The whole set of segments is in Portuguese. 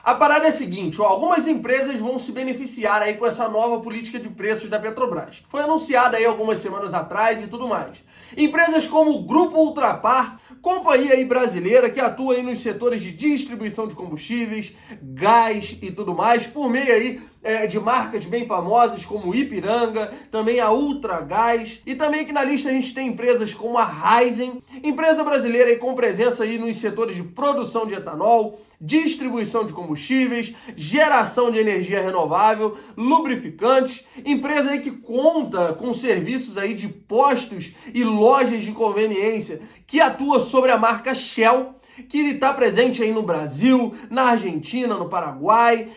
A parada é a seguinte, ó, algumas empresas vão se beneficiar aí com essa nova política de preços da Petrobras, que foi anunciada aí algumas semanas atrás e tudo mais. Empresas como o Grupo Ultrapar, companhia aí brasileira que atua aí nos setores de distribuição de combustíveis, gás e tudo mais, por meio aí de marcas bem famosas como Ipiranga, também a Ultragás, e também aqui na lista a gente tem empresas como a Raízen, empresa brasileira aí com presença aí nos setores de produção de etanol, distribuição de combustíveis, geração de energia renovável, lubrificantes, empresa aí que conta com serviços aí de postos e lojas de conveniência, que atua sobre a marca Shell, que está presente aí no Brasil, na Argentina, no Paraguai.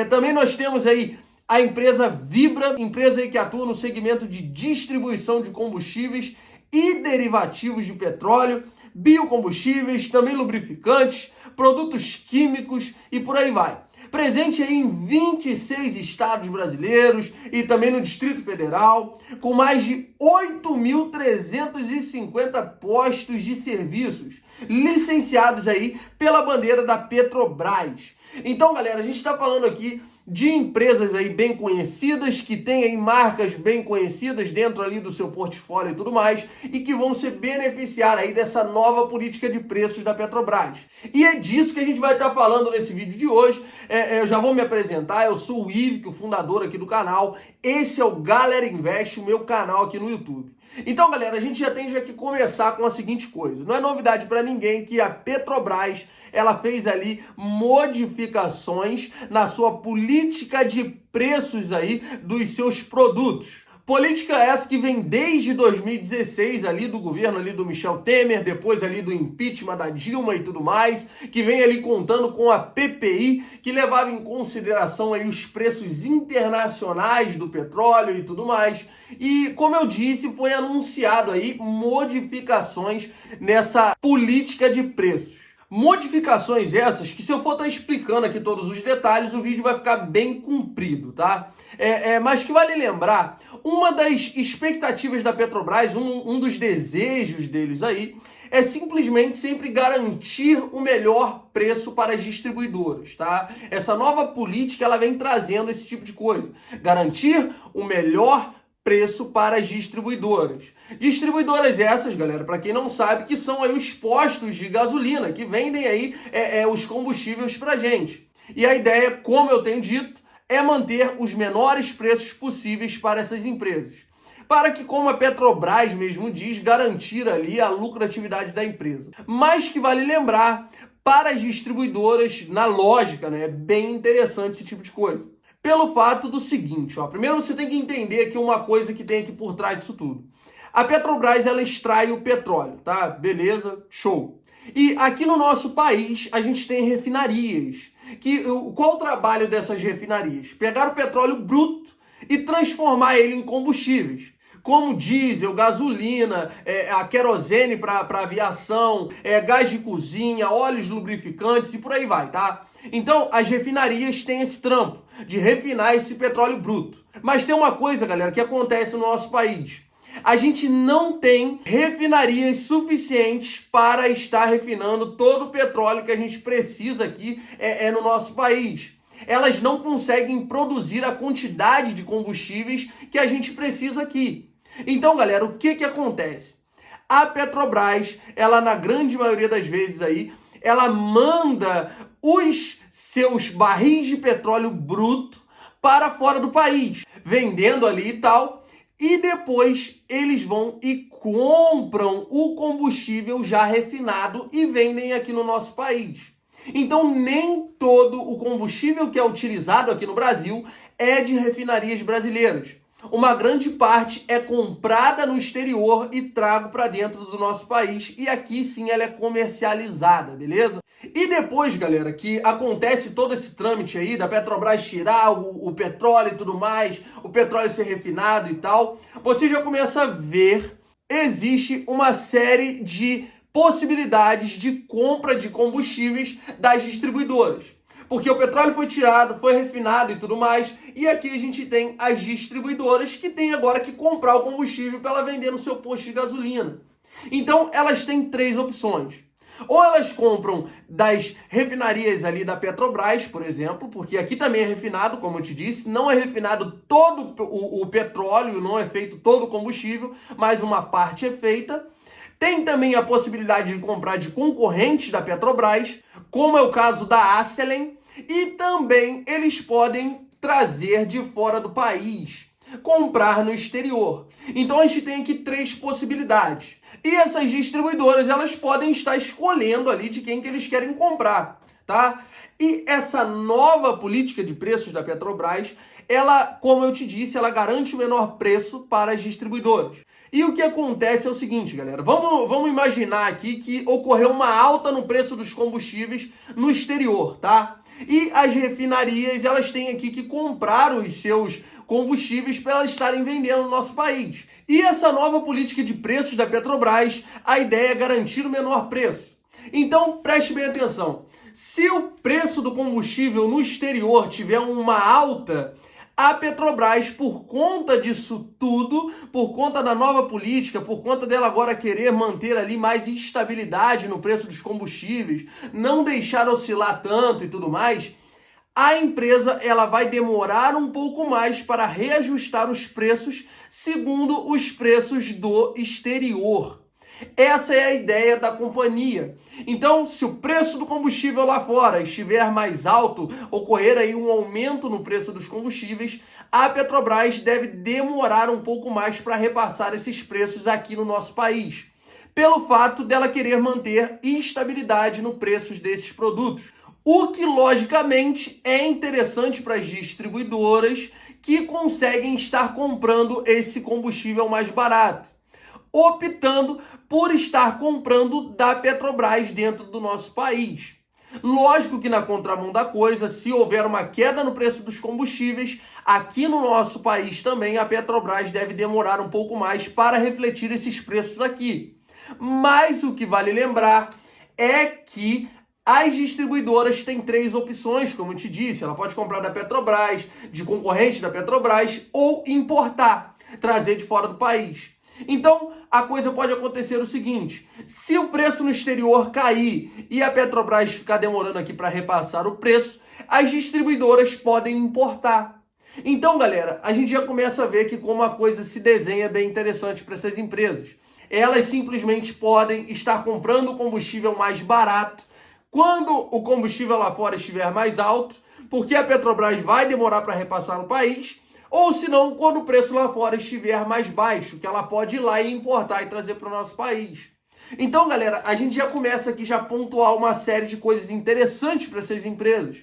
Também nós temos aí a empresa Vibra, empresa aí que atua no segmento de distribuição de combustíveis e derivativos de petróleo, biocombustíveis, também lubrificantes, produtos químicos e por aí vai. Presente aí em 26 estados brasileiros e também no Distrito Federal, com mais de 8.350 postos de serviços licenciados aí pela bandeira da Petrobras. Então, galera, a gente está falando aqui de empresas aí bem conhecidas, que têm aí marcas bem conhecidas dentro ali do seu portfólio e tudo mais, e que vão se beneficiar aí dessa nova política de preços da Petrobras. E é disso que a gente vai estar falando nesse vídeo de hoje. Eu já vou me apresentar, eu sou o Ivic, o fundador aqui do canal. Esse é o Galera Invest, o meu canal aqui no YouTube. Então, galera, a gente já tem que começar com a seguinte coisa. Não é novidade para ninguém que a Petrobras, ela fez ali modificações na sua política de preços aí dos seus produtos. Política essa que vem desde 2016 ali do governo ali do Michel Temer, depois ali do impeachment da Dilma e tudo mais, que vem ali contando com a PPI, que levava em consideração aí os preços internacionais do petróleo e tudo mais. E como eu disse, foi anunciado aí modificações nessa política de preços. Modificações essas que, se eu for estar explicando aqui todos os detalhes, o vídeo vai ficar bem comprido, tá? Mas que vale lembrar, uma das expectativas da Petrobras, um dos desejos deles aí, é simplesmente sempre garantir o melhor preço para as distribuidoras, tá? Essa nova política, ela vem trazendo esse tipo de coisa. Garantir o melhor preço para as distribuidoras. Distribuidoras essas, galera, para quem não sabe, que são aí os postos de gasolina, que vendem aí os combustíveis pra gente. E a ideia, como eu tenho dito, é manter os menores preços possíveis para essas empresas. Para que, como a Petrobras mesmo diz, garantir ali a lucratividade da empresa. Mas que vale lembrar, para as distribuidoras, na lógica, né, é bem interessante esse tipo de coisa. Pelo fato do seguinte, ó, primeiro você tem que entender aqui uma coisa que tem aqui por trás disso tudo. A Petrobras, ela extrai o petróleo, tá? Beleza? Show. E aqui no nosso país, a gente tem refinarias. Qual o trabalho dessas refinarias? Pegar o petróleo bruto e transformar ele em combustíveis. Como diesel, gasolina, a querosene para aviação, gás de cozinha, óleos lubrificantes e por aí vai, tá? Então, as refinarias têm esse trampo de refinar esse petróleo bruto. Mas tem uma coisa, galera, que acontece no nosso país. A gente não tem refinarias suficientes para estar refinando todo o petróleo que a gente precisa aqui no nosso país. Elas não conseguem produzir a quantidade de combustíveis que a gente precisa aqui. Então, galera, o que acontece? A Petrobras, ela na grande maioria das vezes aí, ela manda os seus barris de petróleo bruto para fora do país, vendendo ali e tal, e depois eles vão e compram o combustível já refinado e vendem aqui no nosso país. Então, nem todo o combustível que é utilizado aqui no Brasil é de refinarias brasileiras. Uma grande parte é comprada no exterior e trago para dentro do nosso país. E aqui sim ela é comercializada, beleza? E depois, galera, que acontece todo esse trâmite aí da Petrobras tirar o petróleo e tudo mais, o petróleo ser refinado e tal, você já começa a ver, existe uma série de possibilidades de compra de combustíveis das distribuidoras. Porque o petróleo foi tirado, foi refinado e tudo mais, e aqui a gente tem as distribuidoras que têm agora que comprar o combustível para ela vender no seu posto de gasolina. Então, elas têm três opções. Ou elas compram das refinarias ali da Petrobras, por exemplo, porque aqui também é refinado, como eu te disse, não é refinado todo o petróleo, não é feito todo o combustível, mas uma parte é feita. Tem também a possibilidade de comprar de concorrentes da Petrobras, como é o caso da Acelen, e também eles podem trazer de fora do país, comprar no exterior. Então a gente tem aqui 3 possibilidades. E essas distribuidoras, elas podem estar escolhendo ali de quem que eles querem comprar, tá? E essa nova política de preços da Petrobras, ela, como eu te disse, ela garante o menor preço para as distribuidoras. E o que acontece é o seguinte, galera, vamos imaginar aqui que ocorreu uma alta no preço dos combustíveis no exterior, tá? E as refinarias, elas têm aqui que comprar os seus combustíveis para elas estarem vendendo no nosso país. E essa nova política de preços da Petrobras, a ideia é garantir o menor preço. Então, preste bem atenção. Se o preço do combustível no exterior tiver uma alta, a Petrobras, por conta disso tudo, por conta da nova política, por conta dela agora querer manter ali mais estabilidade no preço dos combustíveis, não deixar oscilar tanto e tudo mais, a empresa ela vai demorar um pouco mais para reajustar os preços segundo os preços do exterior. Essa é a ideia da companhia. Então, se o preço do combustível lá fora estiver mais alto, ocorrer aí um aumento no preço dos combustíveis, a Petrobras deve demorar um pouco mais para repassar esses preços aqui no nosso país, pelo fato dela querer manter estabilidade no preço desses produtos. O que, logicamente, é interessante para as distribuidoras que conseguem estar comprando esse combustível mais barato, optando por estar comprando da Petrobras dentro do nosso país. Lógico que na contramão da coisa, se houver uma queda no preço dos combustíveis, aqui no nosso país também a Petrobras deve demorar um pouco mais para refletir esses preços aqui. Mas o que vale lembrar é que as distribuidoras têm 3 opções, como eu te disse. Ela pode comprar da Petrobras, de concorrente da Petrobras, ou importar, trazer de fora do país. Então, a coisa pode acontecer o seguinte: se o preço no exterior cair e a Petrobras ficar demorando aqui para repassar o preço, as distribuidoras podem importar. Então, galera, a gente já começa a ver que como a coisa se desenha bem interessante para essas empresas. Elas simplesmente podem estar comprando combustível mais barato quando o combustível lá fora estiver mais alto, porque a Petrobras vai demorar para repassar no país, ou se não, quando o preço lá fora estiver mais baixo, que ela pode ir lá e importar e trazer para o nosso país. Então, galera, a gente já começa aqui já a pontuar uma série de coisas interessantes para essas empresas,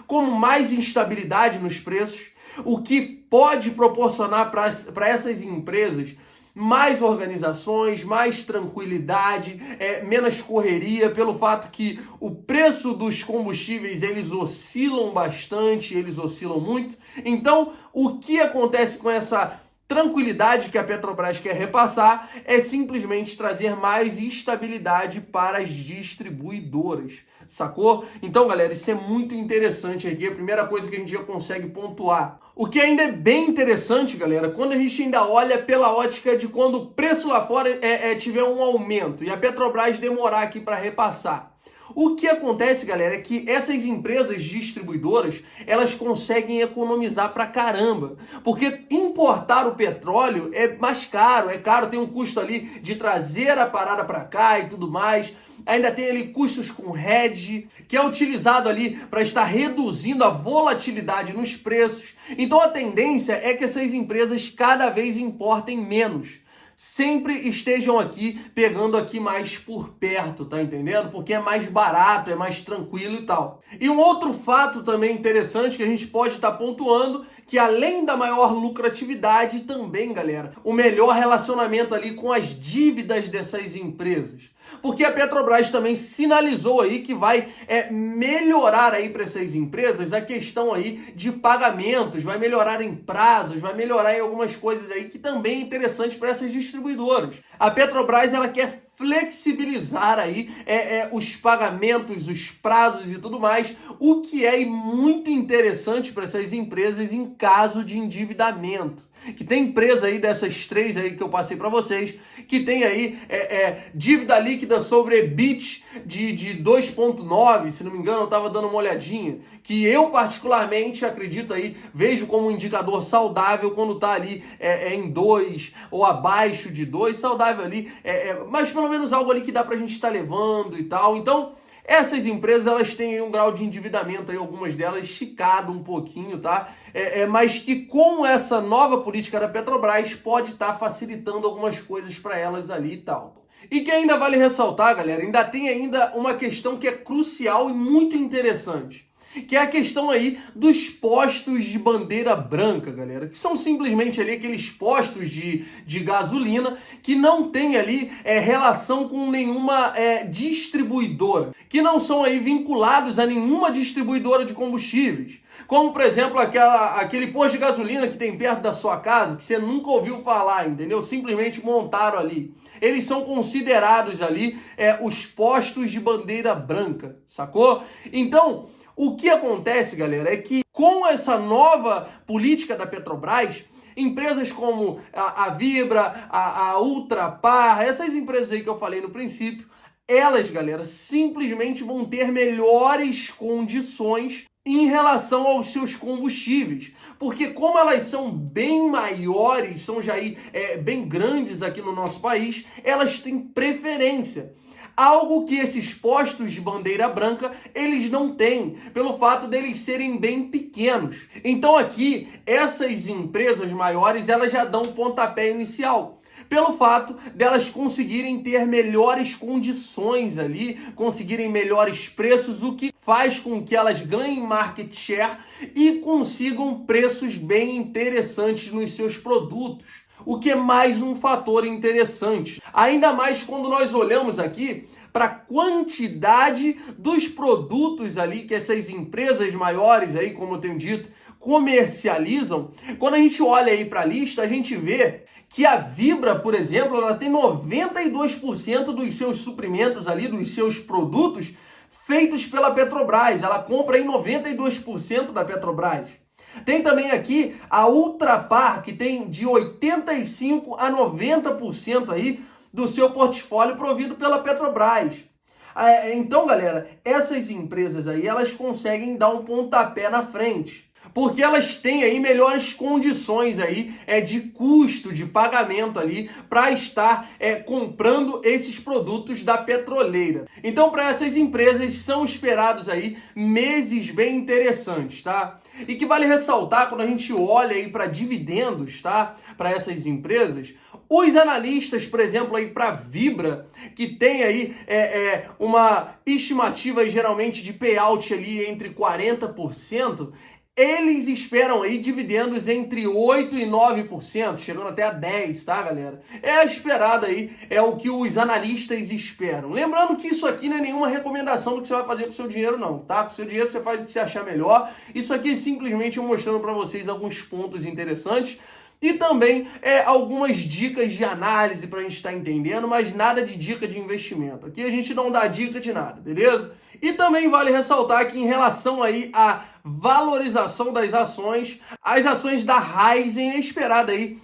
como mais instabilidade nos preços, o que pode proporcionar para essas empresas mais organizações, mais tranquilidade, menos correria, pelo fato que o preço dos combustíveis, eles oscilam bastante, eles oscilam muito. Então, o que acontece com essa tranquilidade que a Petrobras quer repassar é simplesmente trazer mais estabilidade para as distribuidoras, sacou? Então, galera, isso é muito interessante aqui, a primeira coisa que a gente já consegue pontuar. O que ainda é bem interessante, galera, quando a gente ainda olha pela ótica de quando o preço lá fora tiver um aumento e a Petrobras demorar aqui para repassar. O que acontece, galera, é que essas empresas distribuidoras, elas conseguem economizar pra caramba, porque importar o petróleo é mais caro, tem um custo ali de trazer a parada pra cá e tudo mais. Ainda tem ali custos com hedge, que é utilizado ali para estar reduzindo a volatilidade nos preços. Então a tendência é que essas empresas cada vez importem menos. Sempre estejam aqui, pegando aqui mais por perto, tá entendendo? Porque é mais barato, é mais tranquilo e tal. E um outro fato também interessante que a gente pode estar pontuando, que além da maior lucratividade também, galera, o melhor relacionamento ali com as dívidas dessas empresas. Porque a Petrobras também sinalizou aí que vai melhorar aí para essas empresas a questão aí de pagamentos, vai melhorar em prazos, vai melhorar em algumas coisas aí que também é interessante para essas distribuidoras. A Petrobras, ela quer flexibilizar aí os pagamentos, os prazos e tudo mais, o que é muito interessante para essas empresas em caso de endividamento. Que tem empresa aí dessas três aí que eu passei para vocês, que tem aí dívida líquida sobre EBIT de 2,9, se não me engano, eu estava dando uma olhadinha, que eu particularmente acredito aí, vejo como um indicador saudável quando está ali em 2 ou abaixo de 2, saudável ali, mas pelo menos algo ali que dá para a gente estar levando e tal. Então, essas empresas, elas têm aí um grau de endividamento, aí, algumas delas esticado um pouquinho, tá? Mas que com essa nova política da Petrobras pode estar facilitando algumas coisas para elas ali e tal. E que ainda vale ressaltar, galera, ainda tem ainda uma questão que é crucial e muito interessante, que é a questão aí dos postos de bandeira branca, galera, que são simplesmente ali aqueles postos de gasolina que não tem ali relação com nenhuma distribuidora, que não são aí vinculados a nenhuma distribuidora de combustíveis, como por exemplo aquele posto de gasolina que tem perto da sua casa, que você nunca ouviu falar, entendeu? Simplesmente montaram ali. Eles são considerados ali os postos de bandeira branca, sacou? Então, o que acontece, galera, é que com essa nova política da Petrobras, empresas como a Vibra, a Ultrapar, essas empresas aí que eu falei no princípio, elas, galera, simplesmente vão ter melhores condições em relação aos seus combustíveis, porque como elas são bem maiores, são já aí bem grandes aqui no nosso país, elas têm preferência. Algo que esses postos de bandeira branca, eles não têm, pelo fato deles serem bem pequenos. Então aqui, essas empresas maiores, elas já dão pontapé inicial, pelo fato delas conseguirem ter melhores condições ali, conseguirem melhores preços, o que faz com que elas ganhem market share e consigam preços bem interessantes nos seus produtos. O que é mais um fator interessante. Ainda mais quando nós olhamos aqui para a quantidade dos produtos ali que essas empresas maiores aí, como eu tenho dito, comercializam. Quando a gente olha aí para a lista, a gente vê que a Vibra, por exemplo, ela tem 92% dos seus suprimentos ali, dos seus produtos feitos pela Petrobras. Ela compra em 92% da Petrobras. Tem também aqui a Ultrapar, que tem de 85% a 90% aí do seu portfólio provido pela Petrobras. Então, galera, essas empresas aí, elas conseguem dar um pontapé na frente, porque elas têm aí melhores condições aí de custo, de pagamento ali para estar comprando esses produtos da petroleira. Então, para essas empresas são esperados aí meses bem interessantes, tá? E que vale ressaltar quando a gente olha aí para dividendos, tá? Para essas empresas, os analistas, por exemplo, aí para Vibra, que tem aí uma estimativa geralmente de payout ali entre 40%, eles esperam aí dividendos entre 8% e 9%, chegando até a 10%, tá, galera? É esperado aí, é o que os analistas esperam. Lembrando que isso aqui não é nenhuma recomendação do que você vai fazer com o seu dinheiro, não, tá? Com o seu dinheiro você faz o que você achar melhor. Isso aqui é simplesmente eu mostrando para vocês alguns pontos interessantes e também algumas dicas de análise para a gente estar entendendo, mas nada de dica de investimento. Aqui a gente não dá dica de nada, beleza? E também vale ressaltar que em relação aí à valorização das ações, as ações da Raízen é esperada aí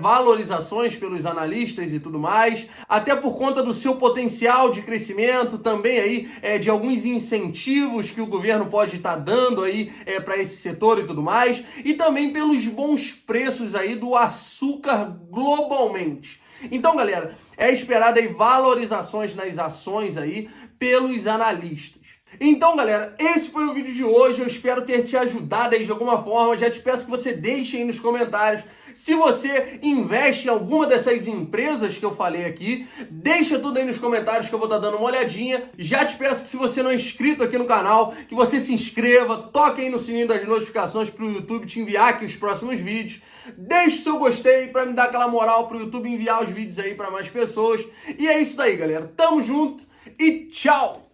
valorizações pelos analistas e tudo mais, até por conta do seu potencial de crescimento, também aí de alguns incentivos que o governo pode estar dando aí para esse setor e tudo mais, e também pelos bons preços aí do açúcar globalmente. Então, galera, é esperado aí valorizações nas ações aí pelos analistas. Então, galera, esse foi o vídeo de hoje. Eu espero ter te ajudado aí de alguma forma. Já te peço que você deixe aí nos comentários se você investe em alguma dessas empresas que eu falei aqui. Deixa tudo aí nos comentários que eu vou estar dando uma olhadinha. Já te peço que se você não é inscrito aqui no canal, que você se inscreva, toque aí no sininho das notificações para o YouTube te enviar aqui os próximos vídeos. Deixe seu gostei para me dar aquela moral para o YouTube enviar os vídeos aí para mais pessoas. E é isso daí, galera. Tamo junto e tchau!